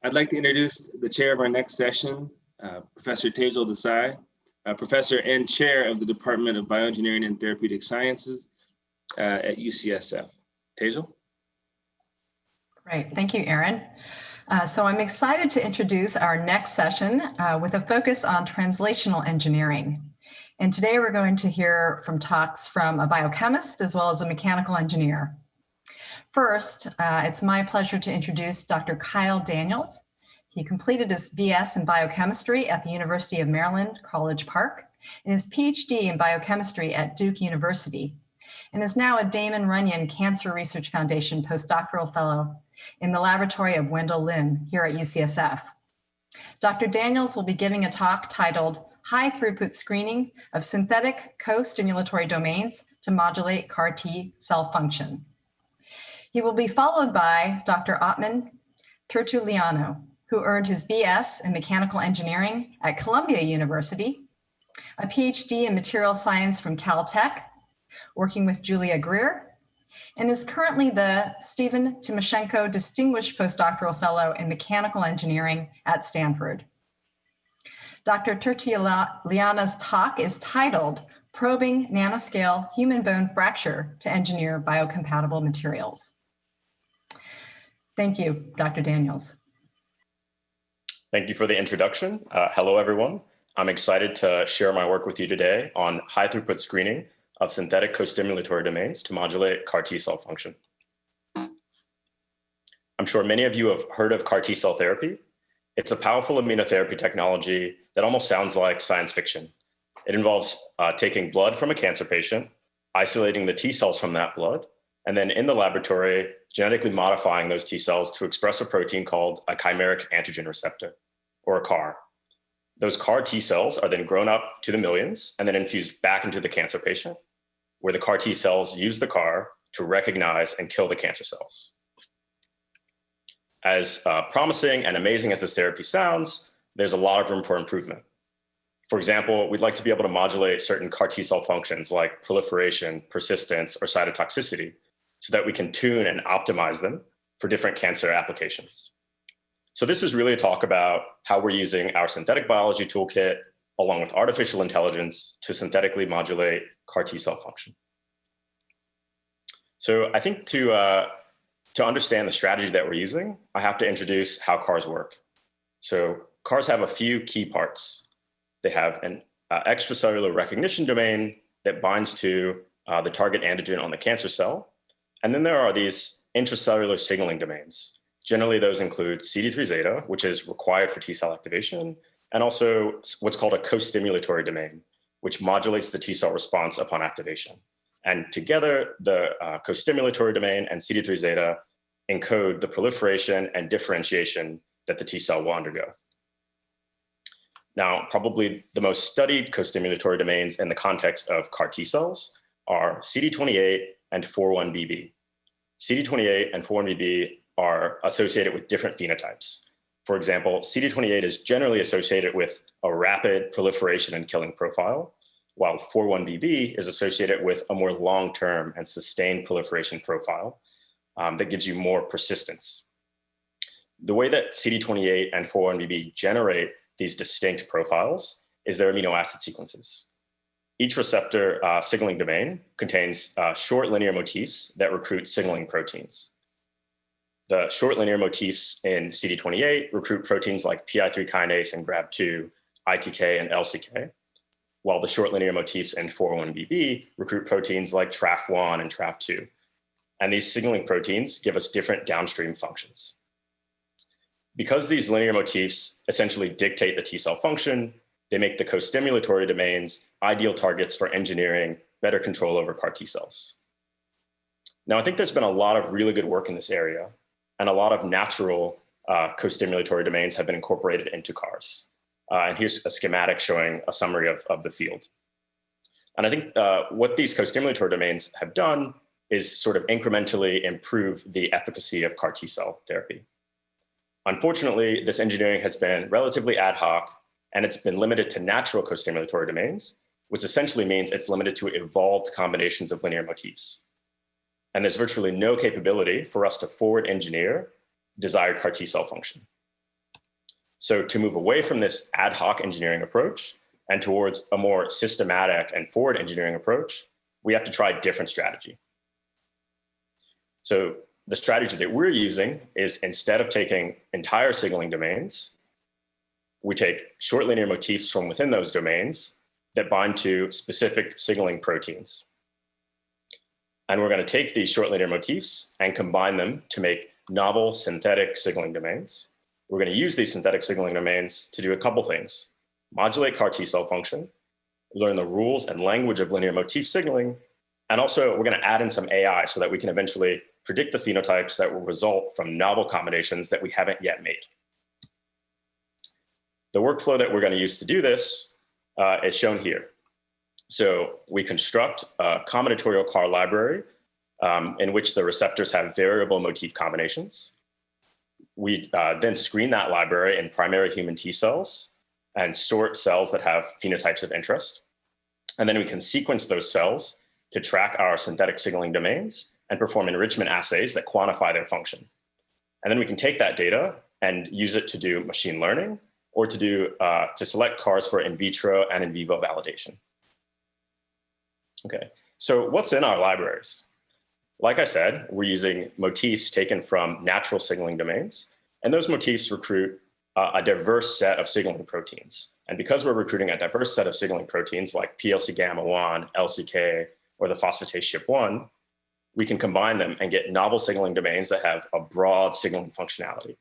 I'd like to introduce the chair of our next session, Professor Tejal Desai, professor and chair of the Department of Bioengineering and Therapeutic Sciences at UCSF. Tejal? Great, thank you, Aaron. So I'm excited to introduce our next session with a focus on translational engineering. And today we're going to hear from talks from a biochemist as well as a mechanical engineer. First, it's my pleasure to introduce Dr. Kyle Daniels. He completed his BS in biochemistry at the University of Maryland, College Park, and his PhD in biochemistry at Duke University, and is now a Damon Runyon Cancer Research Foundation postdoctoral fellow in the laboratory of Wendell Lim here at UCSF. Dr. Daniels will be giving a talk titled High-throughput screening of synthetic co-stimulatory domains to modulate CAR T cell function. He will be followed by Dr. Atman Tertuliano, who earned his BS in mechanical engineering at Columbia University, a PhD in material science from Caltech, working with Julia Greer, and is currently the Stephen Timoshenko Distinguished Postdoctoral Fellow in Mechanical Engineering at Stanford. Dr. Tertuliano's talk is titled Probing Nanoscale Human Bone Fracture to Engineer Biocompatible Materials. Thank you, Dr. Daniels. Thank you for the introduction. Hello, everyone. I'm excited to share my work with you today on high-throughput screening of synthetic co-stimulatory domains to modulate CAR T cell function. I'm sure many of you have heard of CAR T cell therapy. It's a powerful immunotherapy technology that almost sounds like science fiction. It involves taking blood from a cancer patient, isolating the T cells from that blood, and then in the laboratory, genetically modifying those T cells to express a protein called a chimeric antigen receptor, or a CAR. Those CAR T cells are then grown up to the millions and then infused back into the cancer patient, where the CAR T cells use the CAR to recognize and kill the cancer cells. As promising and amazing as this therapy sounds, there's a lot of room for improvement. For example, we'd like to be able to modulate certain CAR T cell functions like proliferation, persistence, or cytotoxicity, so that we can tune and optimize them for different cancer applications. So this is really a talk about how we're using our synthetic biology toolkit along with artificial intelligence to synthetically modulate CAR T cell function. So I think to understand the strategy that we're using, I have to introduce how CARs work. So CARs have a few key parts. They have an extracellular recognition domain that binds to the target antigen on the cancer cell. And then there are these intracellular signaling domains. Generally, those include CD3 zeta, which is required for T cell activation, and also what's called a co-stimulatory domain, which modulates the T cell response upon activation. And together, the co-stimulatory domain and CD3 zeta encode the proliferation and differentiation that the T cell will undergo. Now, probably the most studied co-stimulatory domains in the context of CAR T cells are CD28 and 4-1BB. CD28 and 4-1BB are associated with different phenotypes. For example, CD28 is generally associated with a rapid proliferation and killing profile, while 4-1BB is associated with a more long-term and sustained proliferation profile that gives you more persistence. The way that CD28 and 4-1BB generate these distinct profiles is their amino acid sequences. Each receptor signaling domain contains short linear motifs that recruit signaling proteins. The short linear motifs in CD28 recruit proteins like PI3 kinase and GRAB2, ITK, and LCK, while the short linear motifs in 4-1BB recruit proteins like TRAF1 and TRAF2. And these signaling proteins give us different downstream functions. Because these linear motifs essentially dictate the T cell function, they make the co-stimulatory domains ideal targets for engineering better control over CAR T cells. Now, I think there's been a lot of really good work in this area, and a lot of natural co-stimulatory domains have been incorporated into CARs. And here's a schematic showing a summary of the field. And I think what these co-stimulatory domains have done is sort of incrementally improve the efficacy of CAR T cell therapy. Unfortunately, this engineering has been relatively ad hoc, and it's been limited to natural co-stimulatory domains, which essentially means it's limited to evolved combinations of linear motifs. And there's virtually no capability for us to forward engineer desired CAR T cell function. So to move away from this ad hoc engineering approach and towards a more systematic and forward engineering approach, we have to try a different strategy. So the strategy that we're using is, instead of taking entire signaling domains, we take short linear motifs from within those domains that bind to specific signaling proteins. And we're going to take these short linear motifs and combine them to make novel synthetic signaling domains. We're going to use these synthetic signaling domains to do a couple things: modulate CAR T cell function, learn the rules and language of linear motif signaling, and also we're going to add in some AI so that we can eventually predict the phenotypes that will result from novel combinations that we haven't yet made. The workflow that we're going to use to do this is shown here. So we construct a combinatorial CAR library in which the receptors have variable motif combinations. We then screen that library in primary human T cells and sort cells that have phenotypes of interest. And then we can sequence those cells to track our synthetic signaling domains and perform enrichment assays that quantify their function. And then we can take that data and use it to do machine learning, or to select CARs for in vitro and in vivo validation. Okay, so what's in our libraries? Like I said, we're using motifs taken from natural signaling domains, and those motifs recruit a diverse set of signaling proteins. And because we're recruiting a diverse set of signaling proteins like PLC gamma 1, LCK, or the phosphatase SHIP1, we can combine them and get novel signaling domains that have a broad signaling functionality.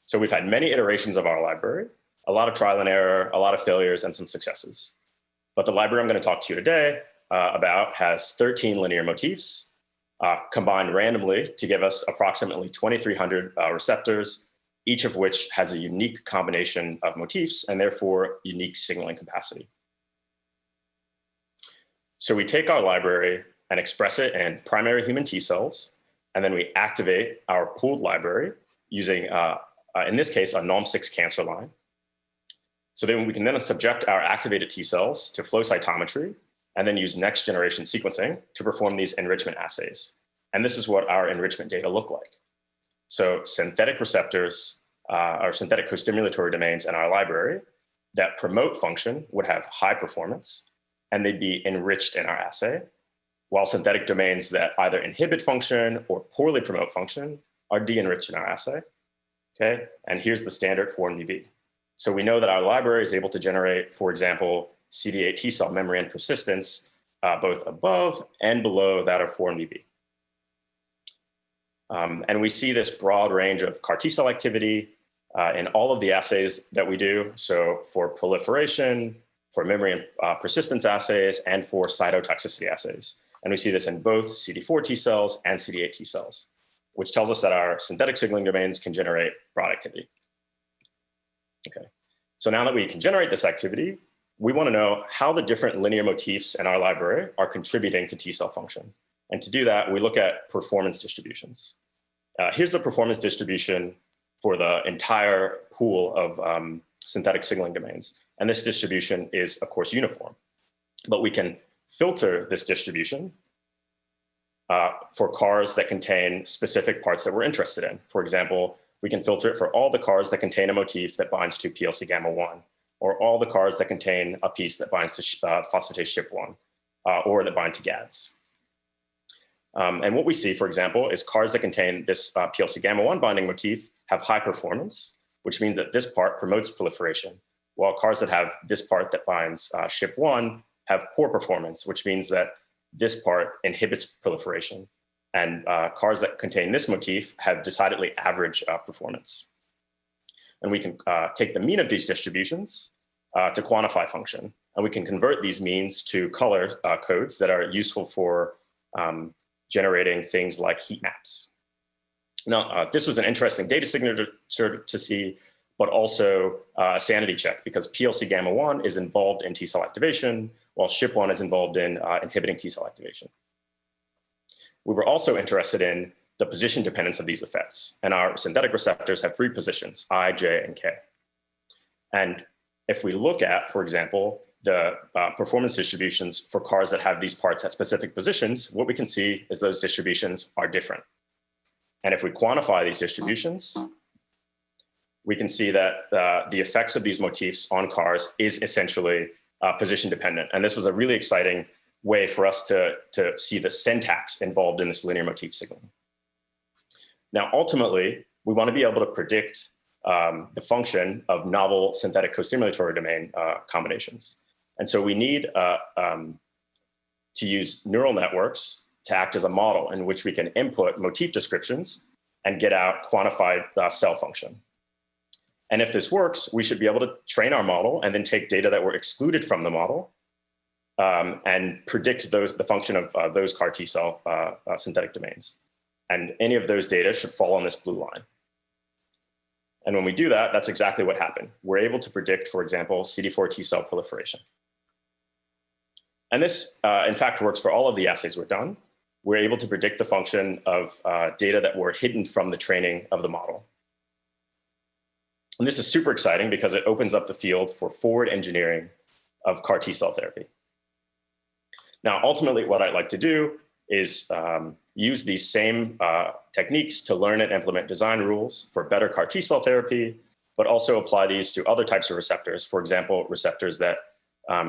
So we've had many iterations of our library, a lot of trial and error, a lot of failures, and some successes. But the library I'm going to talk to you today about has 13 linear motifs combined randomly to give us approximately 2,300 receptors, each of which has a unique combination of motifs and therefore unique signaling capacity. So we take our library and express it in primary human T cells, and then we activate our pooled library using in this case, a NOM6 cancer line. So then we can then subject our activated T cells to flow cytometry and then use next generation sequencing to perform these enrichment assays. And this is what our enrichment data look like. So synthetic receptors or synthetic costimulatory domains in our library that promote function would have high performance, and they'd be enriched in our assay, while synthetic domains that either inhibit function or poorly promote function are de-enriched in our assay. Okay, and here's the standard 4-1BB. So we know that our library is able to generate, for example, CD8 T cell memory and persistence, both above and below that of 4-1BB. And we see this broad range of CAR T cell activity in all of the assays that we do. So for proliferation, for memory and persistence assays, and for cytotoxicity assays. And we see this in both CD4 T cells and CD8 T cells, which tells us that our synthetic signaling domains can generate broad activity. Okay, so now that we can generate this activity, we want to know how the different linear motifs in our library are contributing to T cell function. And to do that, we look at performance distributions. Here's the performance distribution for the entire pool of synthetic signaling domains. And this distribution is, of course, uniform. But we can filter this distribution for CARs that contain specific parts that we're interested in. For example, we can filter it for all the CARs that contain a motif that binds to PLC gamma 1, or all the CARs that contain a piece that binds to phosphatase SHIP1, or that bind to GADs. And what we see, for example, is CARs that contain this PLC gamma 1 binding motif have high performance, which means that this part promotes proliferation, while CARs that have this part that binds SHIP1 have poor performance, which means that this part inhibits proliferation. And CARs that contain this motif have decidedly average performance. And we can take the mean of these distributions to quantify function. And we can convert these means to color codes that are useful for generating things like heat maps. Now, this was an interesting data signature to see, but also a sanity check, because PLC gamma 1 is involved in T cell activation, while SHIP1 is involved in inhibiting T cell activation. We were also interested in the position dependence of these effects. And our synthetic receptors have 3 positions, I, J, and K. And if we look at, for example, the performance distributions for CARs that have these parts at specific positions, what we can see is those distributions are different. And if we quantify these distributions, we can see that the effects of these motifs on cars is essentially position dependent. And this was a really exciting way for us to see the syntax involved in this linear motif signaling. Now, ultimately, we want to be able to predict the function of novel synthetic costimulatory domain combinations. And so we need to use neural networks to act as a model in which we can input motif descriptions and get out quantified cell function. And if this works, we should be able to train our model and then take data that were excluded from the model and predict the function of those CAR T cell synthetic domains. And any of those data should fall on this blue line. And when we do that, that's exactly what happened. We're able to predict, for example, CD4 T cell proliferation. And this, in fact, works for all of the assays we've done. We're able to predict the function of data that were hidden from the training of the model. And this is super exciting because it opens up the field for forward engineering of CAR T cell therapy. Now, ultimately, what I'd like to do is use these same techniques to learn and implement design rules for better CAR T cell therapy, but also apply these to other types of receptors. For example, receptors that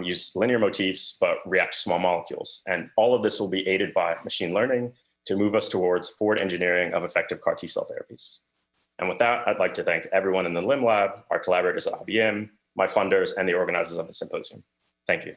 use linear motifs, but react to small molecules. And all of this will be aided by machine learning to move us towards forward engineering of effective CAR T cell therapies. And with that, I'd like to thank everyone in the LIM lab, our collaborators at IBM, my funders, and the organizers of the symposium. Thank you.